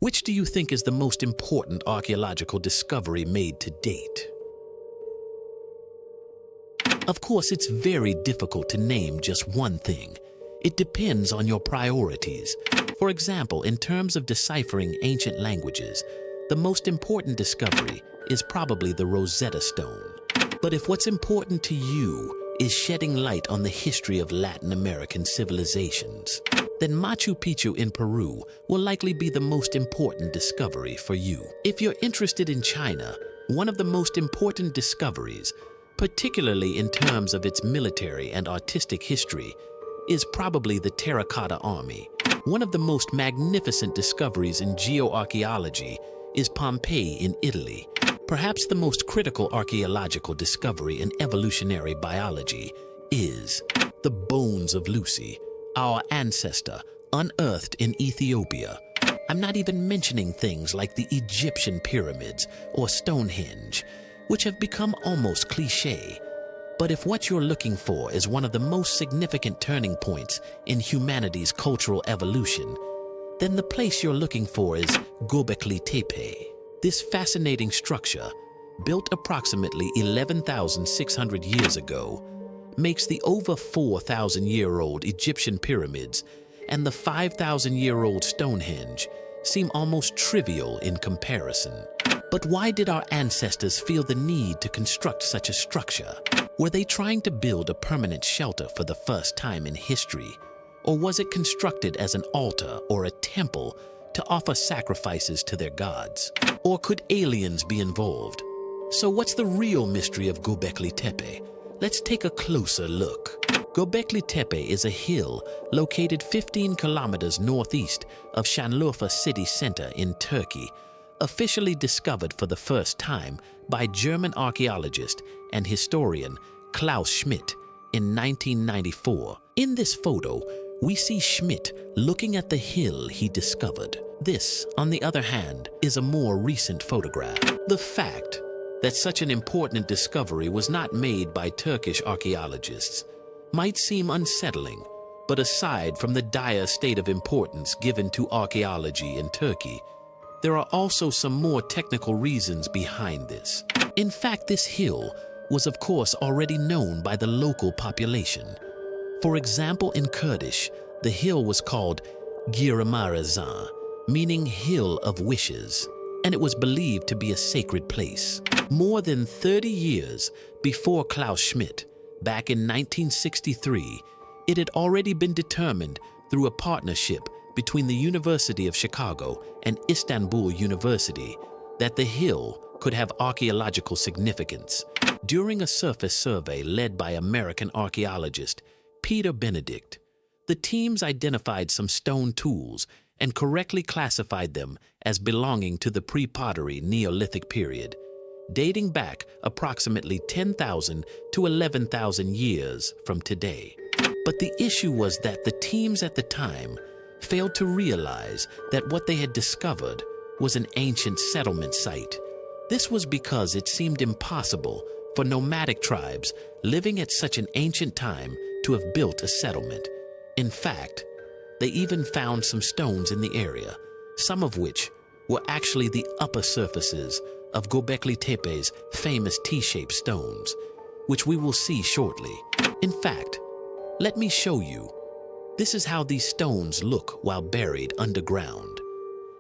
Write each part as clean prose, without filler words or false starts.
Which do you think is the most important archaeological discovery made to date? Of course, it's very difficult to name just one thing. It depends on your priorities. For example, in terms of deciphering ancient languages, the most important discovery is probably the Rosetta Stone. But if what's important to you is shedding light on the history of Latin American civilizations, then Machu Picchu in Peru will likely be the most important discovery for you. If you're interested in China, one of the most important discoveries, particularly in terms of its military and artistic history, is probably the Terracotta Army. One of the most magnificent discoveries in geoarchaeology is Pompeii in Italy. Perhaps the most critical archaeological discovery in evolutionary biology is the bones of Lucy, our ancestor, unearthed in Ethiopia. I'm not even mentioning things like the Egyptian pyramids or Stonehenge, which have become almost cliché. But if what you're looking for is one of the most significant turning points in humanity's cultural evolution, then the place you're looking for is Göbekli Tepe. This fascinating structure, built approximately 11,600 years ago, makes the over 4,000-year-old Egyptian pyramids and the 5,000-year-old Stonehenge seem almost trivial in comparison. But why did our ancestors feel the need to construct such a structure? Were they trying to build a permanent shelter for the first time in history? Or was it constructed as an altar or a temple to offer sacrifices to their gods? Or could aliens be involved? So what's the real mystery of Göbekli Tepe? Let's take a closer look. Göbekli Tepe is a hill located 15 kilometers northeast of Şanlıurfa city center in Turkey, officially discovered for the first time by German archaeologist and historian Klaus Schmidt in 1994. In this photo, we see Schmidt looking at the hill he discovered. This, on the other hand, is a more recent photograph. The fact that such an important discovery was not made by Turkish archaeologists might seem unsettling, but aside from the dire state of importance given to archaeology in Turkey, there are also some more technical reasons behind this. In fact, this hill was of course already known by the local population. For example, in Kurdish, the hill was called Giramarazan, meaning Hill of Wishes, and it was believed to be a sacred place. More than 30 years before Klaus Schmidt, back in 1963, it had already been determined through a partnership between the University of Chicago and Istanbul University that the hill could have archaeological significance. During a surface survey led by American archaeologist Peter Benedict, the teams identified some stone tools and correctly classified them as belonging to the pre-pottery Neolithic period, dating back approximately 10,000 to 11,000 years from today. But the issue was that the teams at the time failed to realize that what they had discovered was an ancient settlement site. This was because it seemed impossible for nomadic tribes living at such an ancient time to have built a settlement. In fact, they even found some stones in the area, some of which were actually the upper surfaces of Göbekli Tepe's famous T-shaped stones, which we will see shortly. In fact, let me show you. This is how these stones look while buried underground.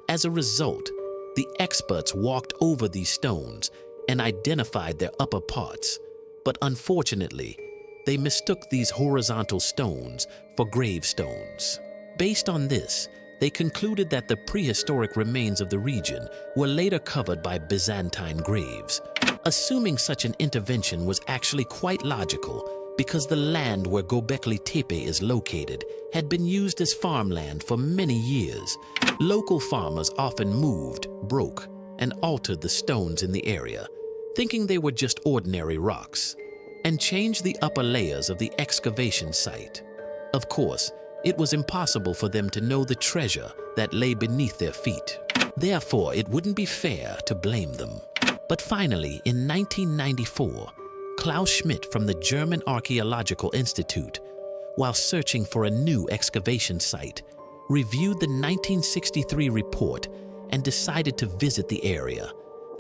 As a result, the experts walked over these stones and identified their upper parts, but unfortunately, they mistook these horizontal stones for gravestones. Based on this, they concluded that the prehistoric remains of the region were later covered by Byzantine graves. Assuming such an intervention was actually quite logical because the land where Göbekli Tepe is located had been used as farmland for many years. Local farmers often moved, broke, and altered the stones in the area, thinking they were just ordinary rocks, and changed the upper layers of the excavation site. Of course, it was impossible for them to know the treasure that lay beneath their feet. Therefore, it wouldn't be fair to blame them. But finally, in 1994, Klaus Schmidt from the German Archaeological Institute, while searching for a new excavation site, reviewed the 1963 report and decided to visit the area,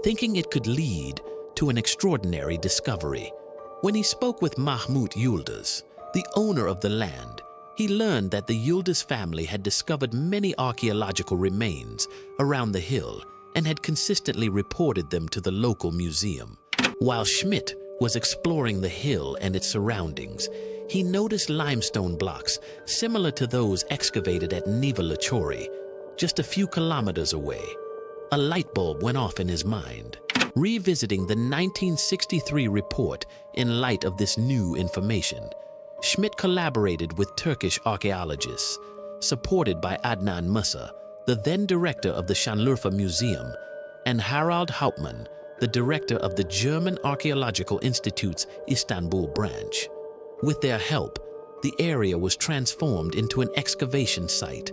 thinking it could lead to an extraordinary discovery. When he spoke with Mahmut Yıldız, the owner of the land, he learned that the Yıldız family had discovered many archaeological remains around the hill and had consistently reported them to the local museum. While Schmidt was exploring the hill and its surroundings, he noticed limestone blocks similar to those excavated at Neva Chori, just a few kilometers away. A light bulb went off in his mind. Revisiting the 1963 report in light of this new information, Schmidt collaborated with Turkish archaeologists, supported by Adnan Musa, the then director of the Şanlıurfa Museum, and Harald Hauptmann, the director of the German Archaeological Institute's Istanbul branch. With their help, the area was transformed into an excavation site,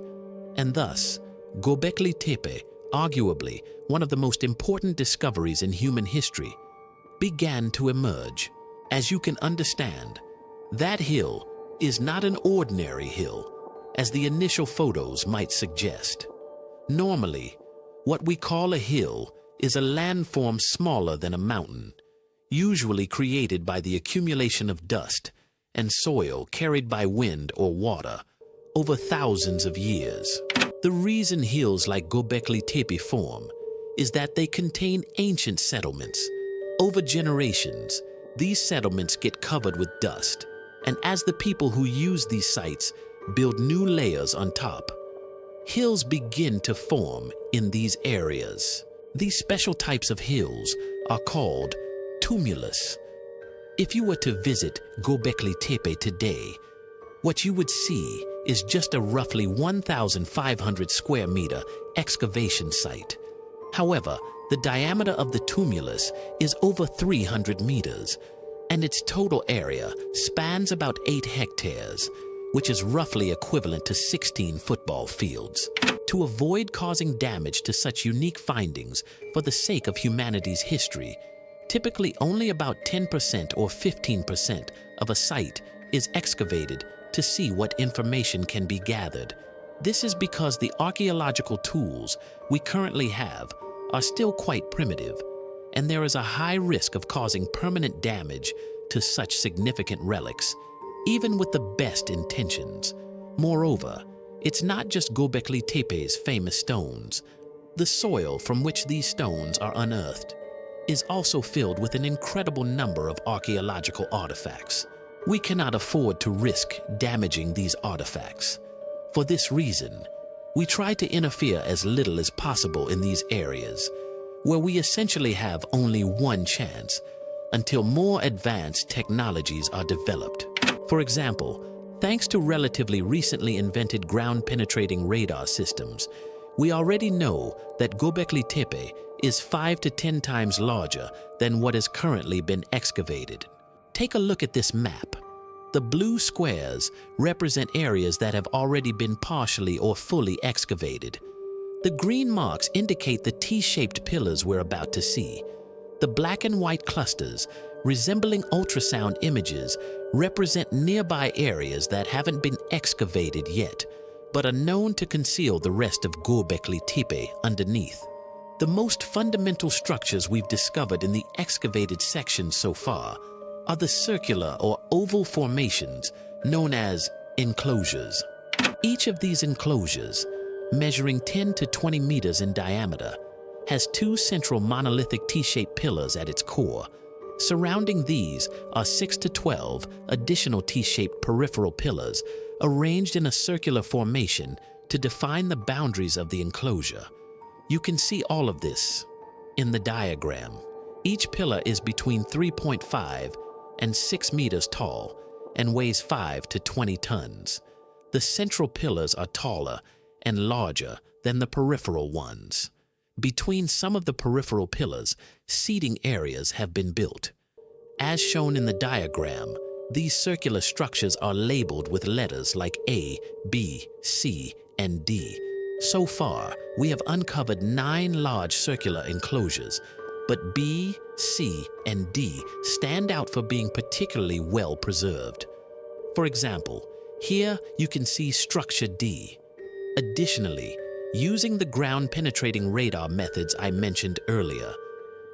and thus, Göbekli Tepe, arguably one of the most important discoveries in human history, began to emerge. As you can understand, that hill is not an ordinary hill, as the initial photos might suggest. Normally, what we call a hill is a landform smaller than a mountain, usually created by the accumulation of dust and soil carried by wind or water over thousands of years. The reason hills like Göbekli Tepe form is that they contain ancient settlements. Over generations, these settlements get covered with dust, and as the people who use these sites build new layers on top, hills begin to form in these areas. These special types of hills are called tumulus. If you were to visit Göbekli Tepe today, what you would see is just a roughly 1,500 square meter excavation site. However, the diameter of the tumulus is over 300 meters, and its total area spans about 8 hectares, which is roughly equivalent to 16 football fields. To avoid causing damage to such unique findings for the sake of humanity's history, typically only about 10% or 15% of a site is excavated to see what information can be gathered. This is because the archaeological tools we currently have are still quite primitive, and there is a high risk of causing permanent damage to such significant relics, even with the best intentions. Moreover, it's not just Göbekli Tepe's famous stones. The soil from which these stones are unearthed is also filled with an incredible number of archaeological artifacts. We cannot afford to risk damaging these artifacts. For this reason, we try to interfere as little as possible in these areas, where we essentially have only one chance until more advanced technologies are developed. For example, thanks to relatively recently invented ground-penetrating radar systems, we already know that Göbekli Tepe is 5 to 10 times larger than what has currently been excavated. Take a look at this map. The blue squares represent areas that have already been partially or fully excavated. The green marks indicate the T-shaped pillars we're about to see. The black and white clusters, resembling ultrasound images, represent nearby areas that haven't been excavated yet, but are known to conceal the rest of Göbekli Tepe underneath. The most fundamental structures we've discovered in the excavated sections so far are the circular or oval formations known as enclosures. Each of these enclosures, measuring 10 to 20 meters in diameter, has 2 central monolithic T-shaped pillars at its core. Surrounding these are 6 to 12 additional T-shaped peripheral pillars arranged in a circular formation to define the boundaries of the enclosure. You can see all of this in the diagram. Each pillar is between 3.5 and 6 meters tall and weighs 5 to 20 tons. The central pillars are taller and larger than the peripheral ones. Between some of the peripheral pillars, seating areas have been built. As shown in the diagram, these circular structures are labeled with letters like A, B, C, and D. So far, we have uncovered 9 large circular enclosures, but B, C, and D stand out for being particularly well preserved. For example, here you can see structure D. Additionally, Using the ground-penetrating radar methods I mentioned earlier,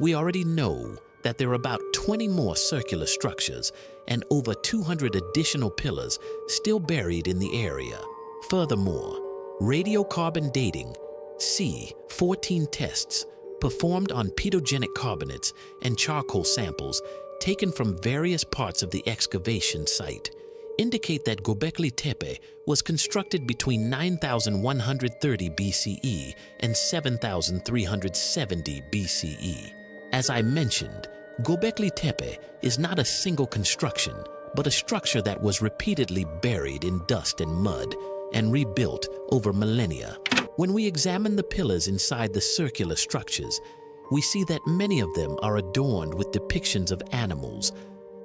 we already know that there are about 20 more circular structures and over 200 additional pillars still buried in the area. Furthermore, radiocarbon dating, C14 tests performed on pedogenic carbonates and charcoal samples taken from various parts of the excavation site indicate that Göbekli Tepe was constructed between 9130 BCE and 7370 BCE. As I mentioned, Göbekli Tepe is not a single construction, but a structure that was repeatedly buried in dust and mud and rebuilt over millennia. When we examine the pillars inside the circular structures, we see that many of them are adorned with depictions of animals.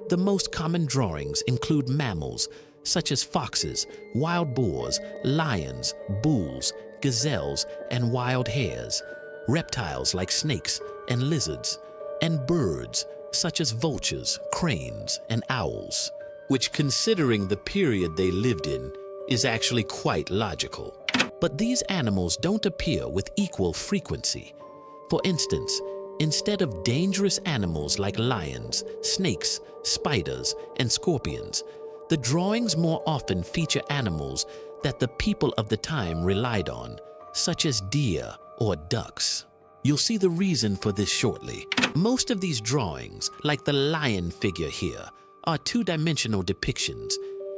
The most common drawings include mammals, such as foxes, wild boars, lions, bulls, gazelles, and wild hares, reptiles like snakes and lizards, and birds, such as vultures, cranes, and owls, which, considering the period they lived in, is actually quite logical. But these animals don't appear with equal frequency. For instance, instead of dangerous animals like lions, snakes, spiders, and scorpions, the drawings more often feature animals that the people of the time relied on, such as deer or ducks. You'll see the reason for this shortly. Most of these drawings, like the lion figure here, are two-dimensional depictions.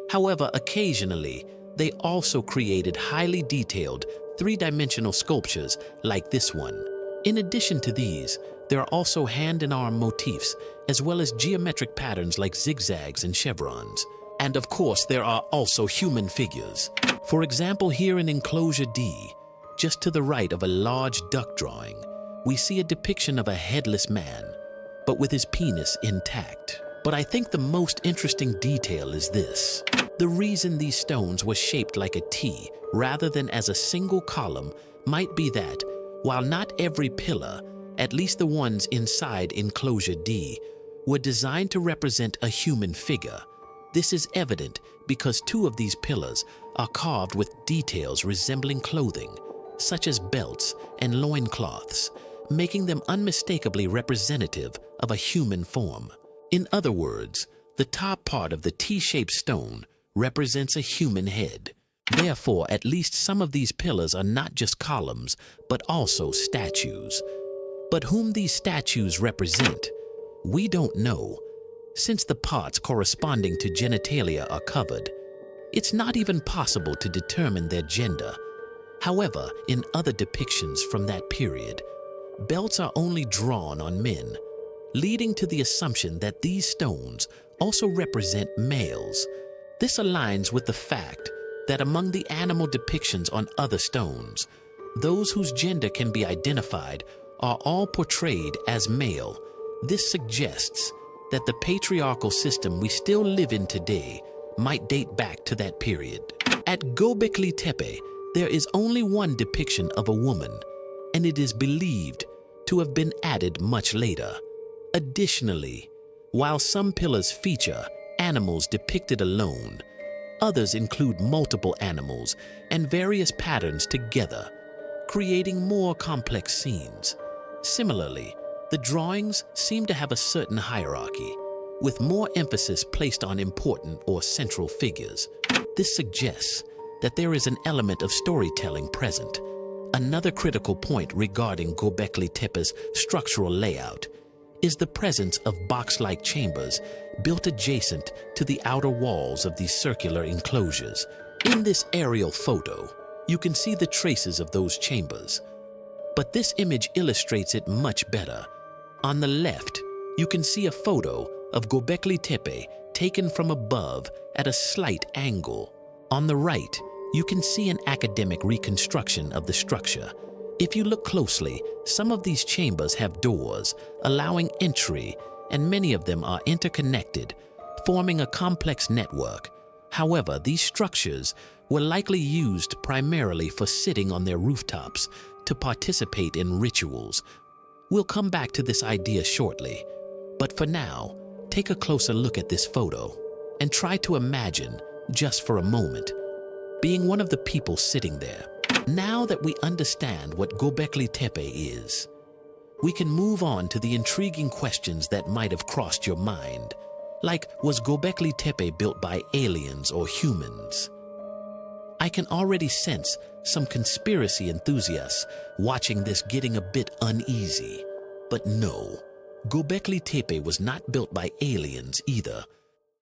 However, occasionally, they also created highly detailed three-dimensional sculptures like this one. In addition to these, there are also hand and arm motifs, as well as geometric patterns like zigzags and chevrons. And of course, there are also human figures. For example, here in Enclosure D, just to the right of a large duck drawing, we see a depiction of a headless man, but with his penis intact. But I think the most interesting detail is this. The reason these stones were shaped like a T rather than as a single column might be that, while not every pillar, at least the ones inside Enclosure D, were designed to represent a human figure, this is evident because two of these pillars are carved with details resembling clothing, such as belts and loincloths, making them unmistakably representative of a human form. In other words, the top part of the T-shaped stone represents a human head. Therefore, at least some of these pillars are not just columns, but also statues. But whom these statues represent, we don't know. Since the parts corresponding to genitalia are covered, it's not even possible to determine their gender. However, in other depictions from that period, belts are only drawn on men, leading to the assumption that these stones also represent males. This aligns with the fact that among the animal depictions on other stones, those whose gender can be identified are all portrayed as male. This suggests that the patriarchal system we still live in today might date back to that period. At Göbekli Tepe, there is only one depiction of a woman, and it is believed to have been added much later. Additionally, while some pillars feature animals depicted alone, others include multiple animals and various patterns together, creating more complex scenes. Similarly, the drawings seem to have a certain hierarchy, with more emphasis placed on important or central figures. This suggests that there is an element of storytelling present. Another critical point regarding Göbekli Tepe's structural layout is the presence of box-like chambers built adjacent to the outer walls of these circular enclosures. In this aerial photo, you can see the traces of those chambers, but this image illustrates it much better. On the left, you can see a photo of Göbekli Tepe taken from above at a slight angle. On the right, you can see an academic reconstruction of the structure. If you look closely, some of these chambers have doors, allowing entry, and many of them are interconnected, forming a complex network. However, these structures were likely used primarily for sitting on their rooftops to participate in rituals. We'll come back to this idea shortly, but for now, take a closer look at this photo and try to imagine, just for a moment, being one of the people sitting there. Now that we understand what Göbekli Tepe is, we can move on to the intriguing questions that might have crossed your mind. Like, was Göbekli Tepe built by aliens or humans? I can already sense some conspiracy enthusiasts watching this getting a bit uneasy. But no, Göbekli Tepe was not built by aliens either.